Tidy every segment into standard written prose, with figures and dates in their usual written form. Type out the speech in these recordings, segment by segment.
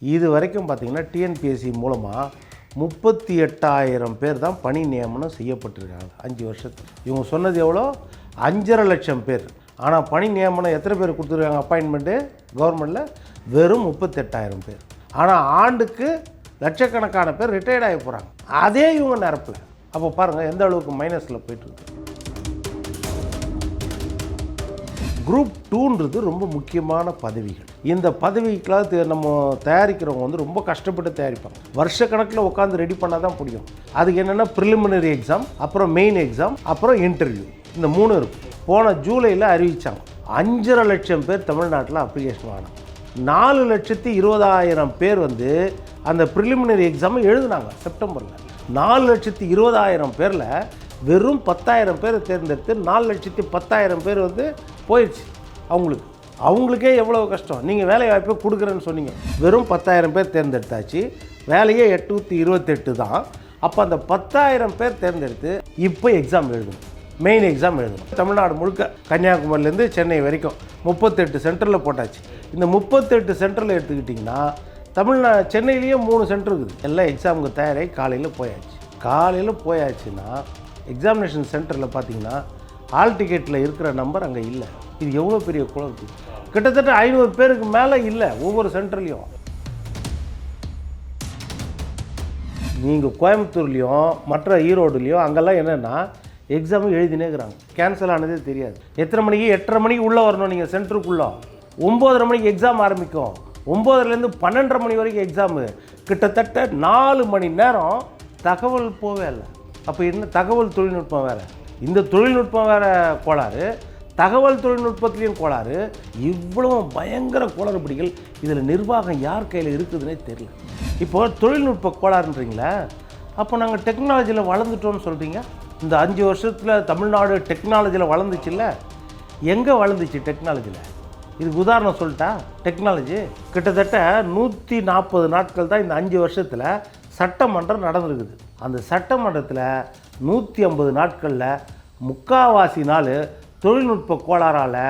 இது வரைக்கும் பார்த்திங்கன்னா டிஎன்பிஎஸ்சி மூலமாக 38,000 பேர் தான் பணி நியமனம் செய்யப்பட்டிருக்காங்க 5 வருஷத்துக்கு. இவங்க சொன்னது எவ்வளோ? 5.5 லட்சம் பேர். ஆனால் பணி நியமனம் எத்தனை பேர் கொடுத்துருக்காங்க அப்பாயின்மெண்ட்டு கவர்மெண்ட்டில்? வெறும் 38,000 பேர். ஆனால் ஆண்டுக்கு லட்சக்கணக்கான பேர் ரிட்டையர்ட் ஆகி போகிறாங்க. அதே இவங்க நிரப்பல. அப்போ பாருங்கள் எந்த அளவுக்கு மைனஸில் போயிட்டுருக்கு. குரூப் 2ன்றது ரொம்ப முக்கியமான பதவிகள். இந்த பதவிக்கெலாம் நம்ம தயாரிக்கிறவங்க வந்து ரொம்ப கஷ்டப்பட்டு தயாரிப்பாங்க. வருஷக்கணக்கில் உட்காந்து ரெடி பண்ணால் தான் முடியும். அதுக்கு என்னென்னா ப்ரிலிமினரி எக்ஸாம், அப்புறம் மெயின் எக்ஸாம், அப்புறம் இன்டர்வியூ, இந்த 3 இருக்கும். போன ஜூலையில் அறிவித்தாங்க 5.5 லட்சம் பேர் தமிழ்நாட்டில் அப்ளிகேஷன் வாங்கினாங்க. 4,20,000 பேர் வந்து அந்த ப்ரிலிமினரி எக்ஸாமை எழுதுனாங்க செப்டம்பரில். 4,20,000 பேரில் வெறும் 10,000 பேரை தேர்ந்தெடுத்து 4,10,000 பேர் வந்து போயிடுச்சு. அவங்களுக்கே எவ்வளோ கஷ்டம். நீங்கள் வேலை வாய்ப்பை கொடுக்குறேன்னு சொன்னீங்க, வெறும் 10,000 பேர் தேர்ந்தெடுத்தாச்சு. வேலையே 828 தான். அப்போ அந்த 10,000 பேர் தேர்ந்தெடுத்து இப்போ எக்ஸாம் எழுதணும், மெயின் எக்ஸாம் எழுதணும். தமிழ்நாடு முழுக்க கன்னியாகுமரியிலேருந்து சென்னை வரைக்கும் 38 சென்டரில் போட்டாச்சு. இந்த 38 சென்டரில் எடுத்துக்கிட்டிங்கன்னா சென்னையிலேயே 3 சென்டர் இருக்குது. எல்லாம் எக்ஸாமுக்கு தயாராகி காலையில் போயாச்சுன்னா எக்ஸாமினேஷன் சென்டரில் பார்த்தீங்கன்னா ஹால் டிக்கெட்டில் இருக்கிற நம்பர் அங்கே இல்லை. இது எவ்வளோ பெரிய குழந்தை. கிட்டத்தட்ட 500 பேருக்கு மேலே இல்லை ஒவ்வொரு சென்டர்லேயும். நீங்கள் கோயம்புத்தூர்லேயும் மற்ற ஈரோடுலேயும் அங்கெல்லாம் என்னென்னா எக்ஸாமும் எழுதினேங்கிறாங்க. கேன்சல் ஆனதே தெரியாது. எத்தனை மணிக்கு? 8:30 மணிக்கு உள்ளே வரணும் நீங்கள் சென்டருக்குள்ளே. 9:30 மணிக்கு எக்ஸாம் ஆரம்பிக்கும். 9:00லேருந்து 12:30 மணி வரைக்கும் எக்ஸாமு. கிட்டத்தட்ட 4 மணி நேரம் தகவல் போவே இல்லை. அப்போ என்ன தகவல் தொழில்நுட்பம் வேறு, இந்த தொழில்நுட்பம் வேறு கோளாறு, தகவல் தொழில்நுட்பத்துலேயும் கோளாறு. இவ்வளோ பயங்கர குளறுபடிகள். இதில் நிர்வாகம் யார் கையில் இருக்குதுன்னே தெரியல. இப்போது தொழில்நுட்ப கோளாறுன்றீங்களா? அப்போ நாங்கள் டெக்னாலஜியில் வளர்ந்துட்டோன்னு சொல்கிறீங்க. இந்த 5 வருஷத்தில் தமிழ்நாடு டெக்னாலஜியில் வளர்ந்துச்சுல்ல? எங்கே வளர்ந்துச்சு டெக்னாலஜியில்? இதுக்கு உதாரணம் சொல்லிட்டா. டெக்னாலஜி கிட்டத்தட்ட 140 நாட்கள் தான் இந்த 5 வருஷத்தில் சட்டமன்றம் நடந்திருக்குது. அந்த சட்டமன்றத்தில் 150 நாட்களில் முக்கால்வாசி நாள் தொழில்நுட்ப கோளாறால்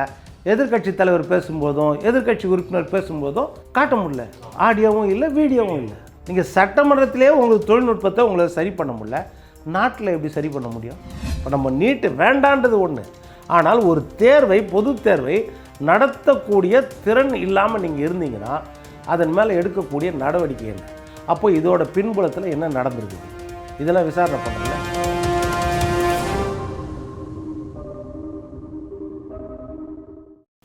எதிர்க்கட்சி தலைவர் பேசும்போதும் எதிர்க்கட்சி உறுப்பினர் பேசும்போதும் காட்ட முடியல. ஆடியோவும் இல்லை, வீடியோவும் இல்லை. நீங்கள் சட்டமன்றத்திலே உங்களுக்கு தொழில்நுட்பத்தை உங்களை சரி பண்ண முடியல, நாட்டில் எப்படி சரி பண்ண முடியும்? இப்போ நம்ம நீட்டு வேண்டான்றது ஒன்று, ஆனால் ஒரு தேர்வை, பொது தேர்வை நடத்தக்கூடிய திறன் இல்லாமல் நீங்கள் இருந்தீங்கன்னா அதன் மேலே எடுக்கக்கூடிய நடவடிக்கை என்ன? அப்போ இதோட பின்புலத்தில் என்ன நடந்திருக்குது? இதெல்லாம் விசாரணை பண்ணல.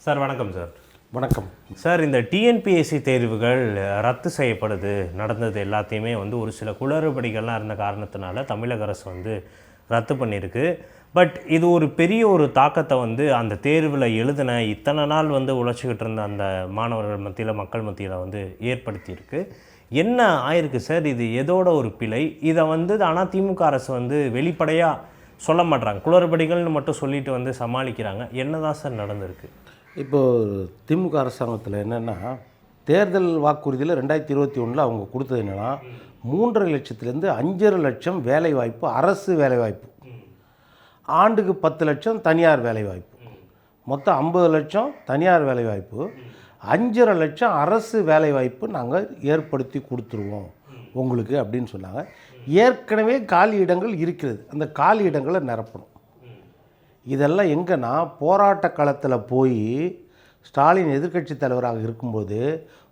சார் வணக்கம். சார் வணக்கம் சார். இந்த டிஎன்பிஎஸ்சி தேர்வுகள் ரத்து செய்யப்படுது நடந்தது எல்லாத்தையுமே வந்து ஒரு சில குளறுபடிகள்லாம் இருந்த காரணத்தினால தமிழக அரசு வந்து ரத்து பண்ணியிருக்கு. பட் இது ஒரு பெரிய ஒரு தாக்கத்தை வந்து அந்த தேர்வில் எழுதின இத்தனை நாள் வந்து உழைச்சிக்கிட்டு இருந்த அந்த மாணவர்கள் மத்தியில், மக்கள் மத்தியில் வந்து ஏற்படுத்தியிருக்கு. என்ன ஆயிருக்கு சார்? இது எதோட ஒரு பிழை? இதை வந்து ஆனால் திமுக அரசு வந்து வெளிப்படையாக சொல்ல மாட்றாங்க, குளறுபடிகள்னு மட்டும் சொல்லிட்டு வந்து சமாளிக்கிறாங்க. என்ன தான் சார் நடந்திருக்கு? இப்போது திமுக அரசாங்கத்தில் என்னென்னா, தேர்தல் வாக்குறுதியில் 2021 அவங்க கொடுத்தது என்னென்னா 3.5 லட்சத்துலேருந்து 5.5 லட்சம் வேலைவாய்ப்பு, அரசு வேலைவாய்ப்பு. ஆண்டுக்கு 10 லட்சம் தனியார் வேலைவாய்ப்பு. மொத்தம் 50 லட்சம் தனியார் வேலைவாய்ப்பு, 5.5 லட்சம் அரசு வேலைவாய்ப்பு நாங்கள் ஏற்படுத்தி கொடுத்துருவோம் உங்களுக்கு அப்படின்னு சொன்னாங்க. ஏற்கனவே காலி இடங்கள் இருக்கிறது, அந்த காலி இடங்களை நிரப்பணும். இதெல்லாம் எங்கன்னா போராட்ட களத்தில் போய் ஸ்டாலின் எதிர்க்கட்சி தலைவராக இருக்கும்போது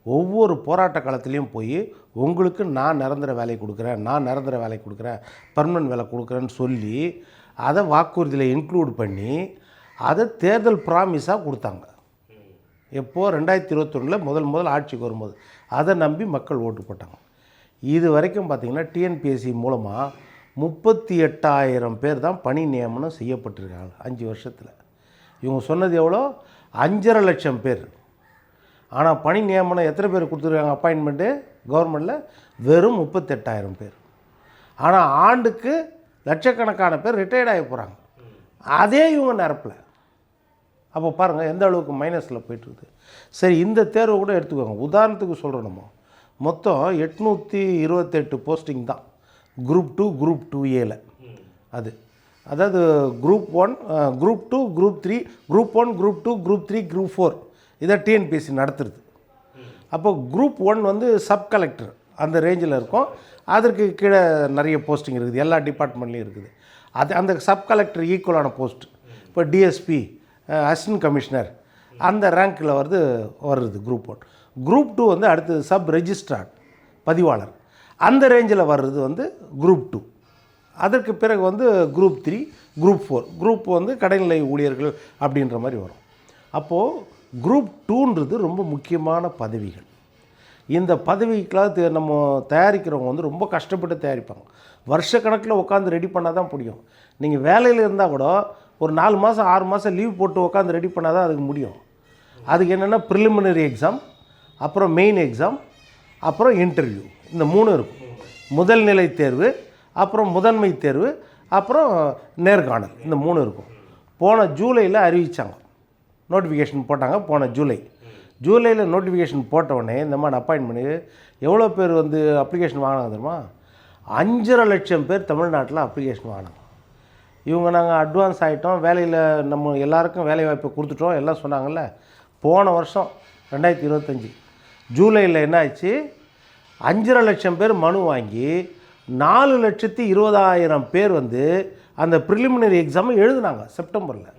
ஒவ்வொரு போராட்ட காலத்துலேயும் போய் உங்களுக்கு நான் நிரந்தர வேலை கொடுக்குறேன், பர்மனன்ட் வேலை கொடுக்குறேன்னு சொல்லி அதை வாக்குறுதியில் இன்க்ளூட் பண்ணி அதை தேர்தல் ப்ராமிஸாக கொடுத்தாங்க. எப்போது? 2021 முதல் ஆட்சிக்கு வரும்போது அதை நம்பி மக்கள் ஓட்டு போட்டாங்க. இது வரைக்கும் பார்த்திங்கன்னா டிஎன்பிஎஸ்சி மூலமாக 38,000 பேர் தான் பணி நியமனம் செய்யப்பட்டிருக்காங்க 5 வருஷத்தில். இவங்க சொன்னது எவ்வளோ? 5.5 லட்சம் பேர். ஆனால் பணி நியமனம் எத்தனை பேர் கொடுத்துருக்காங்க அப்பாயின்மெண்ட்டு கவர்மெண்ட்டில்? வெறும் 38,000 பேர். ஆனால் ஆண்டுக்கு லட்சக்கணக்கான பேர் ரிட்டையர்ட் ஆகி போகிறாங்க. அதே இவங்க நிரப்பல. அப்போ பாருங்கள் எந்த அளவுக்கு மைனஸில் போய்ட்டுருக்குது. சரி, இந்த தேர்வை கூட எடுத்துக்கோங்க. உதாரணத்துக்கு சொல்கிறோம், நம்ம மொத்தம் 828 போஸ்டிங் தான் குரூப் 2 குரூப் 2A. அதாவது group 1, group 2, group 3, group 1, group 2, group 3, group 4 இதை டிஎன்பிஎஸ்சி நடத்துறது. அப்போ குரூப் 1 வந்து சப் கலெக்டர் அந்த ரேஞ்சில் இருக்கும். அதற்கு கீழே நிறைய போஸ்டிங் இருக்குது, எல்லா டிபார்ட்மெண்ட்லேயும் இருக்குது. அது அந்த சப் கலெக்டர் ஈக்குவலான போஸ்ட். இப்போ டிஎஸ்பி, அசிஸ்டன்ட் கமிஷனர் அந்த ரேங்க்கில் வருது குரூப் 1. குரூப் 2 வந்து அடுத்தது சப் ரெஜிஸ்ட்ரார், பதிவாளர், அந்த ரேஞ்சில் வர்றது வந்து குரூப் 2. அதற்கு பிறகு வந்து குரூப் 3, குரூப் 4. குரூப் வந்து கடைநிலை ஊழியர்கள் அப்படின்ற மாதிரி வரும். அப்போது குரூப் 2ன்றது ரொம்ப முக்கியமான பதவிகள். இந்த பதவிக்கெலாம் நம்ம தயாரிக்கிறவங்க வந்து ரொம்ப கஷ்டப்பட்டு தயாரிப்பாங்க. வருஷக்கணக்கில் உட்காந்து ரெடி பண்ணால் தான் முடியும். நீங்கள் வேலையில் இருந்தால் கூட ஒரு 4 மாதம் 6 மாதம் லீவ் போட்டு உட்காந்து ரெடி பண்ணால் தான் அதுக்கு முடியும். அதுக்கு என்னென்னா ப்ரிலிமினரி எக்ஸாம், அப்புறம் மெயின் எக்ஸாம், அப்புறம் இன்டர்வியூ, இந்த 3 இருக்கும். முதல் நிலை தேர்வு, அப்புறம் முதன்மை தேர்வு, அப்புறம் நேர்காணல், இந்த 3 இருக்கும். போன ஜூலையில் அறிவித்தாங்க, நோட்டிஃபிகேஷன் போட்டாங்க. போன ஜூலையில் நோட்டிஃபிகேஷன் போட்டவுடனே இந்த மாதிரி அப்பாயின்மெண்ட் எவ்வளோ பேர் வந்து அப்ளிகேஷன் வாங்கினாங்க தெரியுமா? 5.5 லட்சம் பேர் தமிழ்நாட்டில் அப்ளிகேஷன் வாங்கினாங்க. இவங்க நாங்கள் அட்வான்ஸ் ஆகிட்டோம், வேலையில் நம்ம எல்லாருக்கும் வேலை வாய்ப்பை கொடுத்துட்டோம் எல்லாம் சொன்னாங்கல்ல. போன வருஷம் 2025 ஜூலையில் என்ன ஆச்சு? 5.5 லட்சம் பேர் மனு வாங்கி 4,20,000 பேர் வந்து அந்த ப்ரிலிமினரி எக்ஸாமை எழுதுனாங்க செப்டம்பரில்.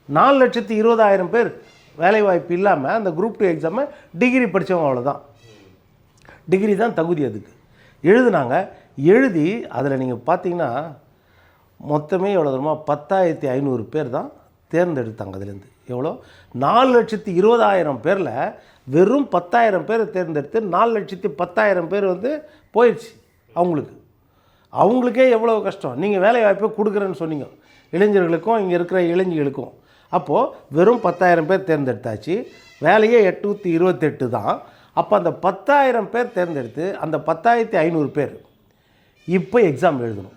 4,20,000 பேர் வேலைவாய்ப்பு இல்லாமல் அந்த குரூப் 2 எக்ஸாமை டிகிரி படித்தவங்க அவ்வளோதான், டிகிரி தான் தகுதி அதுக்கு எழுதுனாங்க. எழுதி அதில் நீங்கள் பார்த்தீங்கன்னா மொத்தமே எவ்வளோ தருமா? 10,500 பேர் தான் தேர்ந்தெடுத்தாங்க. அதுலேருந்து எவ்வளோ? 4,20,000 பேரில் வெறும் 10,000 பேரை தேர்ந்தெடுத்து 4,10,000 பேர் வந்து போயிடுச்சு. அவங்களுக்கே எவ்வளோ கஷ்டம். நீங்கள் வேலை வாய்ப்பை கொடுக்குறேன்னு சொன்னீங்க இளைஞர்களுக்கும், இங்கே இருக்கிற இளைஞர்களுக்கும். அப்போது வெறும் 10,000 பேர் தேர்ந்தெடுத்தாச்சு, வேலையே 828 தான். அப்போ அந்த 10,000 பேர் தேர்ந்தெடுத்து அந்த 10,500 பேர் இப்போ எக்ஸாம் எழுதணும்,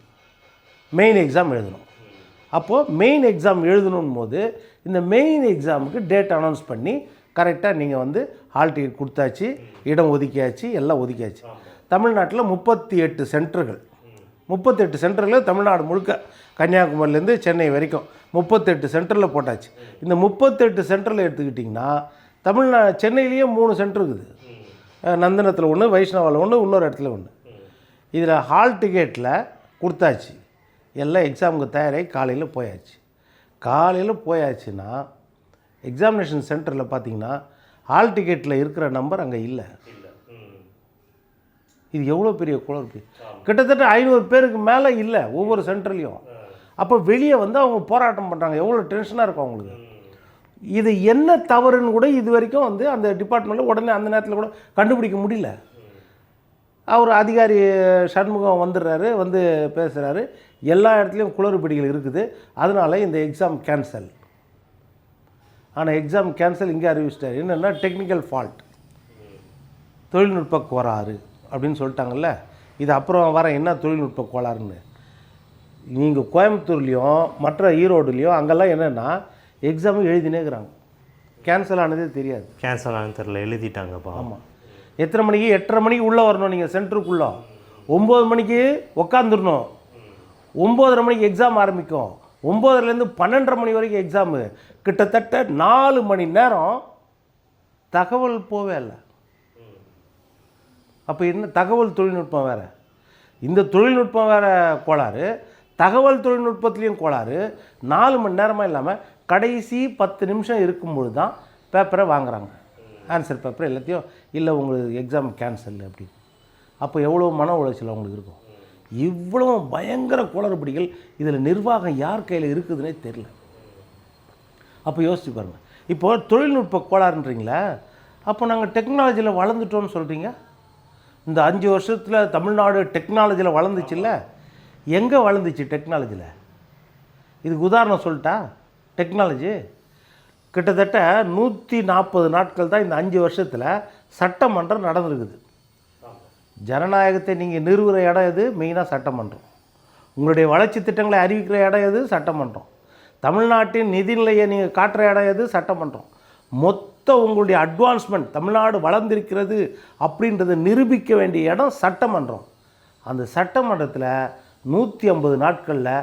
மெயின் எக்ஸாம் எழுதணும். அப்போது மெயின் எக்ஸாம் எழுதணும் போது இந்த மெயின் எக்ஸாமுக்கு டேட் அனௌன்ஸ் பண்ணி கரெக்டாக நீங்கள் வந்து ஹால் டிக்கெட் கொடுத்தாச்சு, இடம் ஒதுக்கியாச்சு, எல்லாம் ஒதுக்கியாச்சு. தமிழ்நாட்டில் 38 சென்டர்கள், 38 சென்டரில் தமிழ்நாடு முழுக்க கன்னியாகுமரியிலேருந்து சென்னை வரைக்கும் 38 சென்டரில் போட்டாச்சு. இந்த 38 சென்டரில் எடுத்துக்கிட்டிங்கன்னா சென்னையிலேயே 3 சென்டர் இருக்குது. நந்தனத்தில் ஒன்று, வைஷ்ணவாவில் ஒன்று, இன்னொரு இடத்துல ஒன்று. இதில் ஹால் டிக்கெட்டில் கொடுத்தாச்சு, எல்லாம் எக்ஸாமுக்கு தயாராகி காலையில் போயாச்சு. காலையில் போயாச்சுன்னா எக்ஸாமினேஷன் சென்டரில் பார்த்தீங்கன்னா ஹால் டிக்கெட்டில் இருக்கிற நம்பர் அங்கே இல்லை. இது எவ்வளோ பெரிய குழப்பி! கிட்டத்தட்ட 500 பேருக்கு மேலே இல்லை ஒவ்வொரு சென்டர்லேயும். அப்போ வெளியே வந்து அவங்க போராட்டம் பண்ணுறாங்க. எவ்வளோ டென்ஷனாக இருக்கும் அவங்களுக்கு. இது என்ன தவறுன்னு கூட இது வரைக்கும் வந்து அந்த டிபார்ட்மெண்ட்டில் உடனே அந்த நேரத்தில் கூட கண்டுபிடிக்க முடியல. அவர் அதிகாரி சண்முகம் வந்துடுறாரு, வந்து பேசுகிறாரு, எல்லா இடத்துலையும் குளறுபடிகள் இருக்குது, அதனால இந்த எக்ஸாம் கேன்சல். ஆனால் எக்ஸாம் கேன்சல் இங்கே அறிவிச்சிட்டார். என்னென்னா டெக்னிக்கல் ஃபால்ட், தொழில்நுட்ப கோளாறு அப்படின்னு சொல்லிட்டாங்கல்ல. இது அப்புறம் வர என்ன தொழில்நுட்ப கோளாறுன்னு. நீங்கள் கோயம்புத்தூர்லேயும் மற்ற ஈரோடுலேயும் அங்கெல்லாம் என்னென்னா எக்ஸாமும் எழுதினே இருக்கிறாங்க, கேன்சல் ஆனதே தெரியாது. கேன்சல் ஆனது தெரியல, எழுதிட்டாங்கப்பா. ஆமாம். எத்தனை மணிக்கு? 8:30 மணிக்கு உள்ளே வரணும் நீங்கள் சென்டருக்குள்ளே. 9 மணிக்கு உக்காந்துடணும். 9:30 மணிக்கு எக்ஸாம் ஆரம்பிக்கும். 9:00லேருந்து 12:30 மணி வரைக்கும் எக்ஸாமு. கிட்டத்தட்ட 4 மணி நேரம் தகவல் போவே இல்லை. அப்போ என்ன தகவல் தொழில்நுட்பம் வேறு, இந்த தொழில்நுட்பம் வேறு கோளாறு, தகவல் தொழில்நுட்பத்துலேயும் கோளாறு. 4 மணி நேரமாக இல்லாமல் கடைசி 10 நிமிஷம் இருக்கும்பொழுது தான் பேப்பரை வாங்குகிறாங்க, ஆன்சர் பேப்பர் எல்லாத்தையும். இல்லை உங்களுக்கு எக்ஸாம் கேன்சல் அப்படின்னு. அப்போ எவ்வளோ மன உளைச்சல் அவங்களுக்கு இருக்கும். இவ்வளோ பயங்கர குளறுபடிகள். இதில் நிர்வாகம் யார் கையில் இருக்குதுன்னே தெரில. அப்போ யோசிச்சு பாருங்கள். இப்போது தொழில்நுட்ப கோளாறுன்றீங்களா? அப்போ நாங்கள் டெக்னாலஜியில் வளர்ந்துட்டோன்னு சொல்கிறீங்க. இந்த 5 வருஷத்தில் தமிழ்நாடு டெக்னாலஜியில் வளர்ந்துச்சுல்ல. எங்கே வளர்ந்துச்சு டெக்னாலஜியில்? இதுக்கு உதாரணம் சொல்லிட்டா. டெக்னாலஜி கிட்டத்தட்ட 140 நாட்கள் தான் இந்த 5 வருஷத்தில் சட்டமன்றம் நடந்திருக்குது. ஜனநாயகத்தை நீங்கள் நிறுவுகிற இடம் எது? மெயினாக சட்டமன்றம். உங்களுடைய வளர்ச்சி திட்டங்களை அறிவிக்கிற இடம் எது? சட்டமன்றம். தமிழ்நாட்டின் நிதிநிலையை நீங்கள் காட்டுற இடம் எது? சட்டமன்றம். மொத்த உங்களுடைய அட்வான்ஸ்மெண்ட், தமிழ்நாடு வளர்ந்திருக்கிறது அப்படின்றத நிரூபிக்க வேண்டிய இடம் சட்டமன்றம். அந்த சட்டமன்றத்தில் 150 நாட்களில்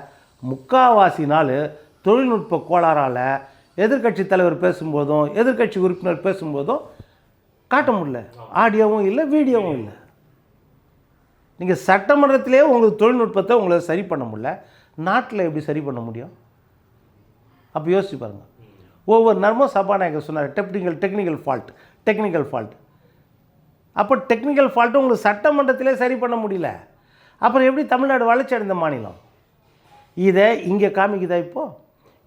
3/4 நாள் தொழில்நுட்ப கோளாறால் எதிர்க்கட்சி தலைவர் பேசும்போதும் எதிர்க்கட்சி உறுப்பினர் பேசும்போதும் காட்ட முடியல. ஆடியோவும் இல்லை, வீடியோவும் இல்லை. நீங்கள் சட்டமன்றத்திலே உங்களுக்கு தொழில்நுட்பத்தை உங்களை சரி பண்ண முடியல, நாட்டில் எப்படி சரி பண்ண முடியும்? அப்போ யோசிச்சு பாருங்கள். ஒவ்வொரு நேரமும் சபாநாயகர் சொன்னார் டெக்னிக்கல் ஃபால்ட். அப்போ டெக்னிக்கல் ஃபால்ட்டு உங்களுக்கு சட்டமன்றத்திலே சரி பண்ண முடியல, அப்புறம் எப்படி தமிழ்நாடு வளர்ச்சி அடைந்த மாநிலம்? இதை இங்கே காமிக்குதா? இப்போது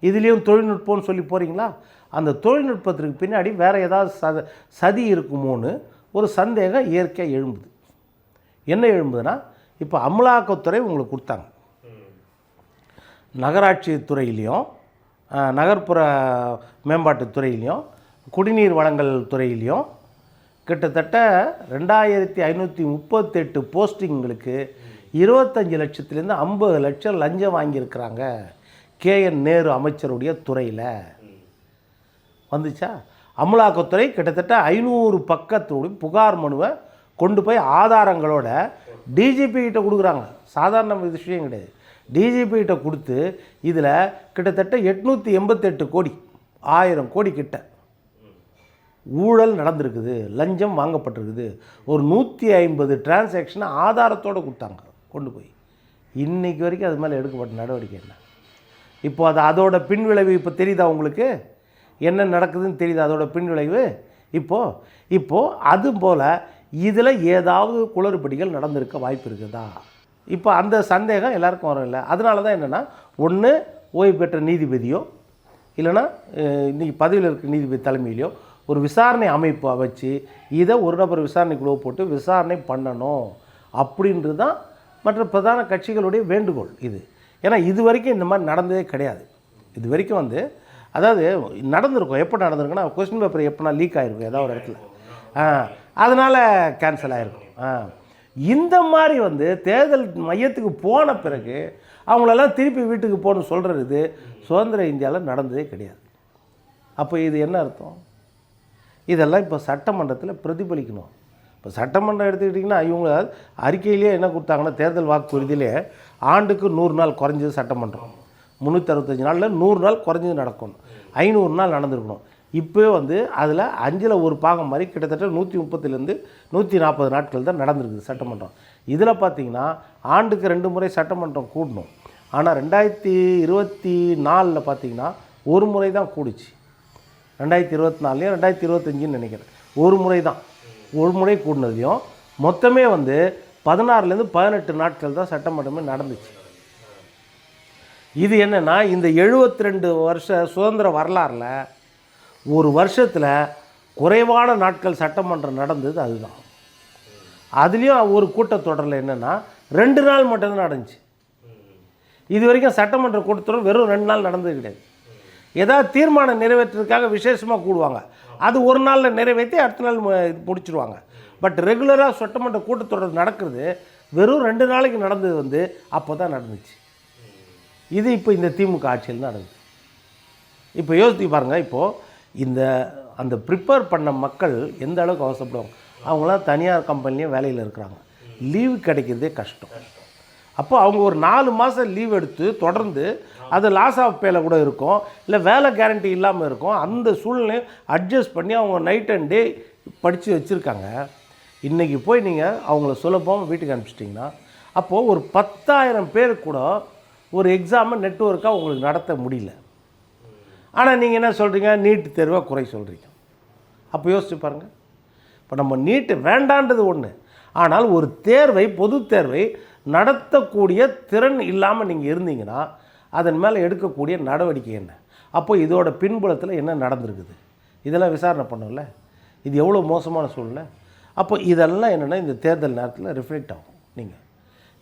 இதுலேயும் தொழில்நுட்பம்னு சொல்லி போகிறீங்களா? அந்த தொழில்நுட்பத்திற்கு பின்னாடி வேறு ஏதாவது சதி இருக்குமோன்னு ஒரு சந்தேகம் இயற்கையாக எழும்புது. என்ன எழும்புதுன்னா, இப்போ அமலாக்கத்துறை உங்களுக்கு கொடுத்தாங்க. நகராட்சி துறையிலையும் நகர்ப்புற மேம்பாட்டு துறையிலையும் குடிநீர் வழங்கல் துறையிலையும் கிட்டத்தட்ட 2538 போஸ்டிங்களுக்கு 25 லட்சத்துலேருந்து 50 லட்சம் லஞ்சம் வாங்கியிருக்கிறாங்க. KN நேரு அமைச்சருடைய துறையில் வந்துச்சா? அமலாக்கத்துறை கிட்டத்தட்ட 500 பக்கத்தோடு புகார் மனுவை கொண்டு போய் ஆதாரங்களோட டிஜிபி கிட்ட கொடுக்குறாங்க. சாதாரண விஷயம் கிடையாது. டிஜிபி கிட்ட கொடுத்து இதில் கிட்டத்தட்ட 888 கோடி, 1000 கோடி கிட்ட ஊழல் நடந்திருக்குது, லஞ்சம் வாங்கப்பட்டிருக்குது, ஒரு 150 டிரான்சாக்ஷனை ஆதாரத்தோடு கொடுத்தாங்க கொண்டு போய். இன்றைக்கி வரைக்கும் அது மேலே எடுக்கப்பட்ட நடவடிக்கை என்ன? இப்போ அதோட பின்விளைவு இப்போ தெரியுதா உங்களுக்கு? என்ன நடக்குதுன்னு தெரியுது அதோட பின்விளைவு? இப்போது அதுபோல் இதில் ஏதாவது குளறுபடிகள் நடந்திருக்க வாய்ப்பு இருக்குதா? இப்போ அந்த சந்தேகம் எல்லாருக்கும் வரும் இல்லை? அதனால தான் என்னென்னா, ஒன்று ஓய்வு பெற்ற நீதிபதியோ இல்லைன்னா இன்றைக்கி பதவியில் இருக்கிற நீதிபதி தலைமையிலையோ ஒரு விசாரணை அமைப்பை வச்சு இதை ஒரு நபர் விசாரணை குழுவை போட்டு விசாரணை பண்ணணும் அப்படின்றது தான் மற்ற பிரதான கட்சிகளுடைய வேண்டுகோள் இது. ஏன்னா இது வரைக்கும் இந்த மாதிரி நடந்ததே கிடையாது. இது வரைக்கும் அதாவது நடந்திருக்கும். எப்போ நடந்திருக்குன்னா, கொஸ்டின் பேப்பர் எப்போனா லீக் ஆகிருக்கும் ஏதாவது ஒரு இடத்துல, அதனால் கேன்சல் ஆகிருக்கும். இந்த மாதிரி தேர்தல் மையத்துக்கு போன பிறகு அவங்களெல்லாம் திருப்பி வீட்டுக்கு போகணும்னு சொல்கிறது சுதந்திர இந்தியாவில் நடந்ததே கிடையாது. அப்போ இது என்ன அர்த்தம்? இதெல்லாம் இப்போ சட்டமன்றத்தில் பிரதிபலிக்கணும். இப்போ சட்டமன்றம் எடுத்துக்கிட்டிங்கன்னா, இவங்க அறிக்கையிலேயே என்ன கொடுத்தாங்கன்னா, தேர்தல் வாக்குறுதியிலே ஆண்டுக்கு 100 நாள் குறைஞ்சது சட்டமன்றம், 365 நாளில் 100 நாள் குறைஞ்சது நடக்கணும், 500 நாள் நடந்திருக்கணும். இப்போ அதில் 5ல் 1 பாகம் மாதிரி கிட்டத்தட்ட 130லேருந்து 140 நாட்கள் தான் நடந்திருக்குது சட்டமன்றம். இதில் பார்த்திங்கன்னா ஆண்டுக்கு 2 முறை சட்டமன்றம் கூடணும். ஆனால் 2024 பார்த்திங்கன்னா ஒரு முறை தான் கூடுச்சு. 2024 2025 நினைக்கிறேன், ஒரு முறை தான். ஒரு முறை கூடினதையும் மொத்தமே 16லேருந்து 18 நாட்கள் தான் சட்டமன்றமே நடந்துச்சு. இது என்னென்னா, இந்த 72 வருஷ சுதந்திர வரலாறில் ஒரு வருஷத்தில் குறைவான நாட்கள் சட்டமன்றம் நடந்தது அதுதான். அதுலேயும் ஒரு கூட்டத்தொடரில் என்னென்னா 2 நாள் மட்டும்தான் நடந்துச்சு. இது வரைக்கும் சட்டமன்ற கூட்டத்தொடர் வெறும் 2 நாள் நடந்தது கிடையாது. ஏதாவது தீர்மானம் நிறைவேற்றுறதுக்காக விசேஷமாக கூடுவாங்க, அது ஒரு நாளில் நிறைவேற்றி அடுத்த நாள் முடிச்சிடுவாங்க. பட் ரெகுலராக சட்டமன்ற கூட்டத்தொடர் நடக்கிறது வெறும் 2 நாளைக்கு நடந்தது அப்போ தான் நடந்துச்சு. இது இப்போ இந்த திமுக ஆட்சியில் நடந்தது. இப்போ யோசித்து பாருங்கள், இப்போது அந்த ப்ரிப்பேர் பண்ண மக்கள் எந்த அளவுக்கு அவசரப்படுவாங்க. அவங்களாம் தனியார் கம்பெனிலையும் வேலையில் இருக்கிறாங்க, லீவு கிடைக்கிறதே கஷ்டம். அப்போ அவங்க ஒரு 4 மாதம் லீவ் எடுத்து தொடர்ந்து அது லாஸ் ஆஃப் பேல கூட இருக்கும், இல்லை வேலை கேரண்டி இல்லாமல் இருக்கும். அந்த சூழ்நிலையை அட்ஜஸ்ட் பண்ணி அவங்க நைட் அண்ட் டே படித்து வச்சுருக்காங்க. இன்றைக்கி போய் நீங்கள் அவங்கள சுலபமாக வீட்டுக்கு அனுப்பிச்சிட்டிங்கன்னா, அப்போது ஒரு 10,000 பேர் கூட ஒரு எக்ஸாமை நெட்வொர்க்காக உங்களுக்கு நடத்த முடியல. ஆனால் நீங்கள் என்ன சொல்கிறீங்க, நீட்டு தேர்வை குறை சொல்கிறீங்க. அப்போ யோசிச்சு பாருங்கள். இப்போ நம்ம நீட்டு வேண்டான்றது ஒன்று, ஆனால் ஒரு தேர்வை, பொது தேர்வை நடத்தக்கூடிய திறன் இல்லாமல் நீங்கள் இருந்தீங்கன்னா அதன் மேலே எடுக்கக்கூடிய நடவடிக்கை என்ன? அப்போ இதோட பின்புலத்தில் என்ன நடந்திருக்குது, இதெல்லாம் விசாரணை பண்ணல. இது எவ்வளோ மோசமான சூழ்நிலை. அப்போ இதெல்லாம் என்னென்னா இந்த தேர்தல் நேரத்தில் ரிஃப்ளெக்ட் ஆகும். நீங்கள்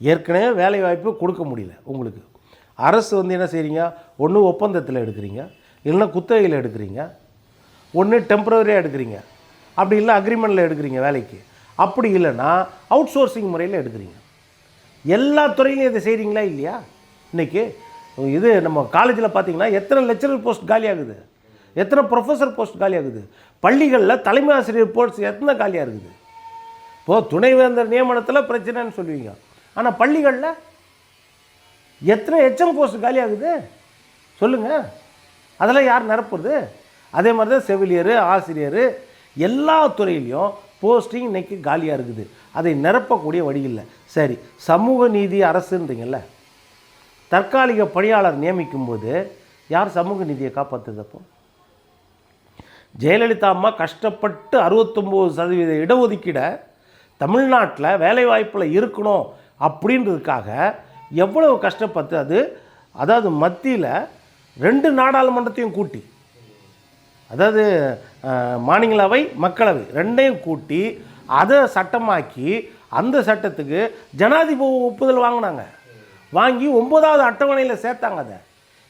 ஏற்கனவே வேலை வாய்ப்பு கொடுக்க முடியல உங்களுக்கு. அரசு என்ன செய்கிறீங்க, ஒன்று ஒப்பந்தத்தில் எடுக்கிறீங்க, இல்லைன்னா குத்தகையில் எடுக்கிறீங்க, ஒன்று டெம்பரரியாக எடுக்கிறீங்க, அப்படி இல்லை அக்ரிமெண்ட்டில் எடுக்கிறீங்க வேலைக்கு, அப்படி இல்லைன்னா அவுட் சோர்சிங் முறையில் எடுக்கிறீங்க. எல்லா துறையிலையும் இதை செய்கிறீங்களா இல்லையா? இன்றைக்கி இது நம்ம காலேஜில் பார்த்திங்கன்னா எத்தனை லெக்சரர் போஸ்ட் காலியாகுது, எத்தனை ப்ரொஃபஸர் போஸ்ட் காலியாகுது, பள்ளிகளில் தலைமை ஆசிரியர் போஸ்ட் எத்தனை காலியாக இருக்குது. இப்போது துணைவேந்தர் நியமனத்தில் பிரச்சனைன்னு சொல்லுவீங்க, ஆனால் பள்ளிகளில் எத்தனை HM போஸ்ட் காலியாகுது சொல்லுங்கள். அதெல்லாம் யார் நிரப்புறது? அதே மாதிரி தான் செவிலியர், ஆசிரியர், எல்லா துறையிலையும் போஸ்டிங் இன்றைக்கி காலியாக இருக்குது. அதை நிரப்பக்கூடிய வழி இல்லை. சரி, சமூக நீதி அரசுன்றீங்கல்ல, தற்காலிக பணியாளர் நியமிக்கும் போது யார் சமூக நீதியை காப்பாற்றுறதப்போ? ஜெயலலிதா அம்மா கஷ்டப்பட்டு 69% இடஒதுக்கீடை தமிழ்நாட்டில் வேலைவாய்ப்பில் இருக்கணும் அப்படின்றதுக்காக எவ்வளவு கஷ்டப்பட்டு அதாவது மத்தியில் 2 நாடாளுமன்றத்தையும் கூட்டி, அதாவது மாநிலங்களவை மக்களவை 2ஐயும் கூட்டி அதை சட்டமாக்கி அந்த சட்டத்துக்கு ஜனாதிபதி ஒப்புதல் வாங்கினாங்க. வாங்கி 9வது அட்டவணையில் சேர்த்தாங்க. அதை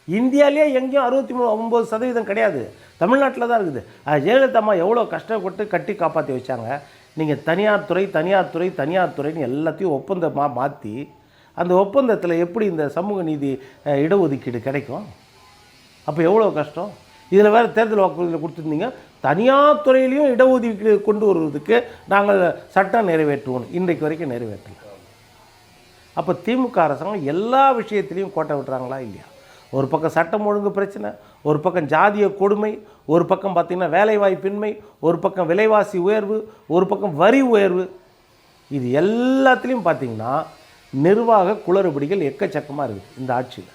இந்தியாவிலே எங்கேயும் 69% கிடையாது, தமிழ்நாட்டில் தான் இருக்குது. ஜெயலலிதா அம்மா எவ்வளோ கஷ்டப்பட்டு கட்டி காப்பாற்றி வச்சாங்க. நீங்கள் தனியார் துறைன்னு எல்லாத்தையும் ஒப்பந்தமாக மாற்றி அந்த ஒப்பந்தத்தில் எப்படி இந்த சமூக நீதி இடஒதுக்கீடு கிடைக்கும்? அப்போ எவ்வளோ கஷ்டம். இதில் வேறு தேர்தல் வாக்குறுதியில் கொடுத்துருந்தீங்க, தனியார் துறையிலையும் இடஒதுக்கீடு கொண்டு வருவதுக்கு நாங்கள் சட்டம் நிறைவேற்றுவோம். இன்றைக்கு வரைக்கும் நிறைவேற்றல. அப்போ திமுக அரசாங்கம் எல்லா விஷயத்துலேயும் கோட்டை விட்டுறாங்களா இல்லையா? ஒரு பக்கம் சட்டம் ஒழுங்கு பிரச்சனை, ஒரு பக்கம் ஜாதிய கொடுமை, ஒரு பக்கம் பார்த்திங்கன்னா வேலைவாய்ப்பின்மை, ஒரு பக்கம் விலைவாசி உயர்வு, ஒரு பக்கம் வரி உயர்வு. இது எல்லாத்துலேயும் பார்த்திங்கன்னா நிர்வாக குளறுபடிகள் எக்கச்சக்கமாக இருக்குது இந்த ஆட்சியில்.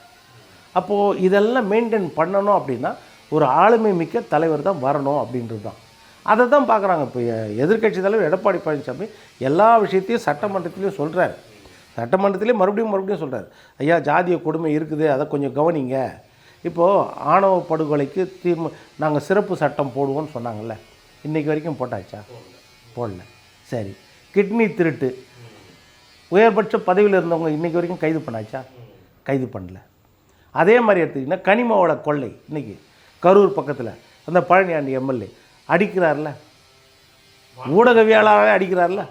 அப்போது இதெல்லாம் மெயின்டைன் பண்ணணும் அப்படின்னா ஒரு ஆளுமை மிக்க தலைவர் தான் வரணும் அப்படின்றது தான். அதை தான் பார்க்குறாங்க. இப்போ எதிர்க்கட்சி தலைவர் எடப்பாடி பழனிசாமி எல்லா விஷயத்தையும் சட்டமன்றத்திலையும் சொல்கிறார். சட்டமன்றத்திலே மறுபடியும் சொல்கிறார், ஐயா ஜாதிய கொடுமை இருக்குது, அதை கொஞ்சம் கவனிங்க. இப்போது ஆணவ படுகொலைக்கு நாங்கள் சிறப்பு சட்டம் போடுவோம்னு சொன்னாங்கல்ல, இன்றைக்கி வரைக்கும் போட்டாச்சா? போடல. சரி, கிட்னி திருட்டு உயர்பட்ச பதவியில் இருந்தவங்க இன்றைக்கி வரைக்கும் கைது பண்ணாச்சா? கைது பண்ணல. அதே மாதிரி எடுத்திங்கன்னா கனிமவள கொள்ளை, இன்றைக்கி கரூர் பக்கத்தில் அந்த பழனியாண்டி எம்எல்ஏ அடிக்கிறார்ல, ஊடகவியலாளரே அடிக்கிறார்ல.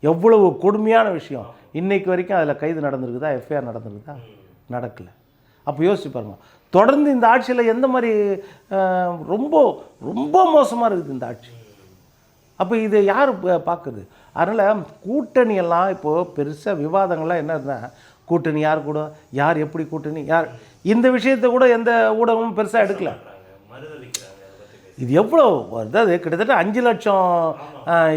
எவ்வளவு கொடுமையான விஷயம். இன்றைக்கு வரைக்கும் அதில் கைது நடந்திருக்குதா? எஃப்ஐஆர் நடந்திருக்குதா? நடக்கலை. அப்போ யோசிச்சு பாருங்கள். தொடர்ந்து இந்த ஆட்சியில் எந்த மாதிரி ரொம்ப ரொம்ப மோசமாக இருக்குது இந்த ஆட்சி. அப்போ இதை யார் பார்க்குறது? அதனால் கூட்டணியெல்லாம் இப்போது பெருசாக விவாதங்கள்லாம் என்னன்னா, கூட்டணி யார் கூட, யார் எப்படி கூட்டணி, யார் இந்த விஷயத்தை கூட எந்த ஊடகமும் பெருசாக எடுக்கல. இது எவ்வளோ அதாவது கிட்டத்தட்ட 5 லட்சம்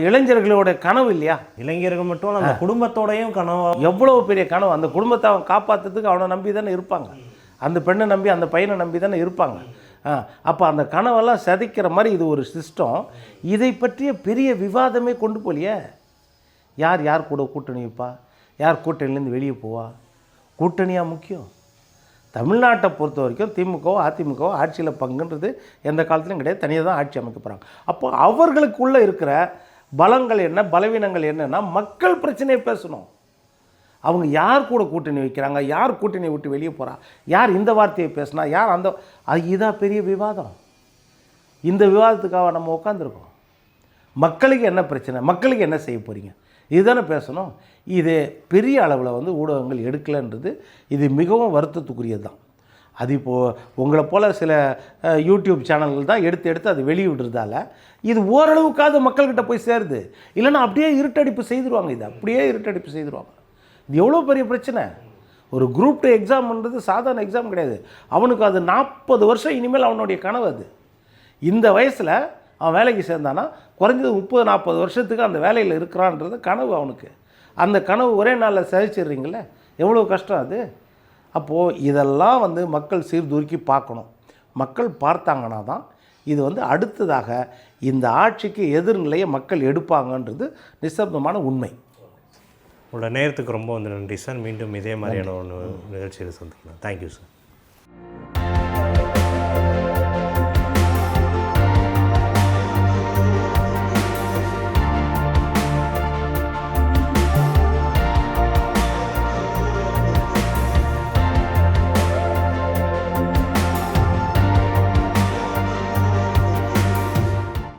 இளைஞர்களோட கனவு இல்லையா? இளைஞர்கள் மட்டும் நம்ம குடும்பத்தோடையும் கனவு, எவ்வளோ பெரிய கனவு. அந்த குடும்பத்தை அவன் காப்பாற்றுறதுக்கு அவனை நம்பி தானே இருப்பாங்க, அந்த பெண்ணை நம்பி அந்த பையனை நம்பி தானே இருப்பாங்க. அப்போ அந்த கனவெல்லாம் சதிக்கிற மாதிரி இது ஒரு சிஸ்டம். இதை பற்றிய பெரிய விவாதமே கொண்டு போகலையே. யார் கூட கூட்டணி வைப்பா, யார் கூட்டணிலேருந்து வெளியே போவா? கூட்டணியாக முக்கியம். தமிழ்நாட்டை பொறுத்த வரைக்கும் திமுகவோ அதிமுகவோ ஆட்சியில் பங்குன்றது எந்த காலத்துலையும் கிடையாது. தனியாக தான் ஆட்சி அமைக்க போகிறாங்க. அப்போ அவர்களுக்குள்ளே இருக்கிற பலங்கள் என்ன, பலவீனங்கள் என்னன்னா மக்கள் பிரச்சனையை பேசணும். அவங்க யார் கூட கூட்டணி வைக்கிறாங்க, யார் கூட்டணியை விட்டு வெளியே போகிறா, யார் இந்த வார்த்தையை பேசினா, யார் அந்த, இதான் பெரிய விவாதம். இந்த விவாதத்துக்காக நம்ம உட்காந்துருக்கோம். மக்களுக்கு என்ன பிரச்சனை, மக்களுக்கு என்ன செய்ய போகிறீங்க, இதுதானே பேசணும். இது பெரிய அளவில் ஊடகங்கள் எடுக்கலைன்றது இது மிகவும் வருத்தத்துக்குரியது தான். அது இப்போது உங்களை போல் சில யூடியூப் சேனல்கள் தான் எடுத்து அது வெளியிடுறதால இது ஓரளவுக்காவது மக்கள்கிட்ட போய் சேருது. இல்லைன்னா அப்படியே இருட்டடிப்பு செய்துருவாங்க. இது அப்படியே இருட்டடிப்பு செய்துருவாங்க. இது எவ்வளோ பெரிய பிரச்சனை. ஒரு குரூப் 2 எக்ஸாம்ன்றது சாதாரண எக்ஸாம் கிடையாது. அவனுக்கு அது 40 வருஷம் இனிமேல் அவனுடைய கனவு. அது இந்த வயசில் அவன் வேலைக்கு சேர்ந்தானா குறைஞ்சது 30-40 வருஷத்துக்கு அந்த வேலையில் இருக்கிறான்றது கனவு அவனுக்கு. அந்த கனவு ஒரே நாளில் சகிச்சிடுறீங்கள, எவ்வளோ கஷ்டம் அது. அப்போது இதெல்லாம் மக்கள் சீர்தூக்கி பார்க்கணும். மக்கள் பார்த்தாங்கன்னா தான் இது அடுத்ததாக இந்த ஆட்சிக்கு எதிர்நிலையை மக்கள் எடுப்பாங்கன்றது நிசப்தமான உண்மை. உங்களோட நேரத்துக்கு ரொம்ப நன்றி சார். மீண்டும் இதே மாதிரியான ஒன்று நிகழ்ச்சியில் சந்திக்கலாம். Thank you sir.